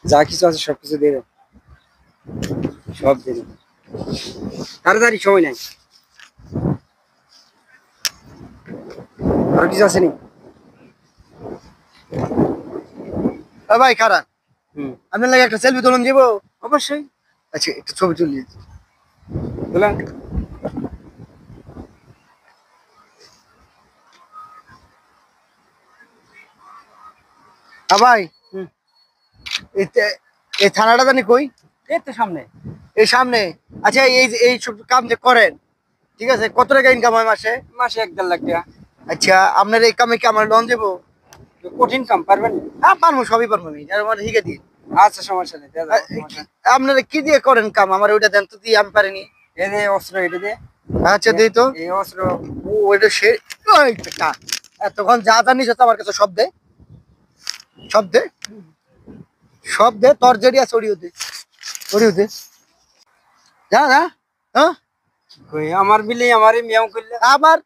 যা কিছু আছে সবকিছু দিয়ে দাও, সব দিয়ে দাও, তাড়াতাড়ি, সময় নাই। আর কিছু আছে নি? ভাই খারাপ, আপনার লাগে একটা সেলফি তুলুন দিব। অবশ্যই। আচ্ছা একটা ছবি তুলি। বলেন। ভাই এই থানাটা জানি কই? এই তো সামনে। এই সামনে। আচ্ছা এই সব কাম যে করেন, ঠিক আছে, কত টাকা ইনকাম হয় মাসে? মাসে 1-1.5 লাখ টাকা। আচ্ছা আপনার এই কামে কি আমার লোন দেবো? কঠিন কাম, পারবেন? হ্যাঁ পারবো, সবই পারবো আমি, মানে শিখে দিন। আচ্ছা, সমস্যা নেই, দিয়ে দাও, সমস্যা নেই। আপনারা কি দিয়ে করেন কাম, আমার ওইটা দেন তো, দিয়ে আমি পারিনি। এই যে অস্ত্র, এটা দিয়ে। আচ্ছা দিই তো। এই অস্ত্র। ও ওইটা সে ওই টাকা। এতক্ষণ যা জানিস তো আমার কাছে সব দে, সব দে, সব দে, তোর যেটি আছে ওরিও দে, ওরিও দে, যা যা। হ্যাঁ কই আমার বিলি আমারই মিয়াও করলে। আবার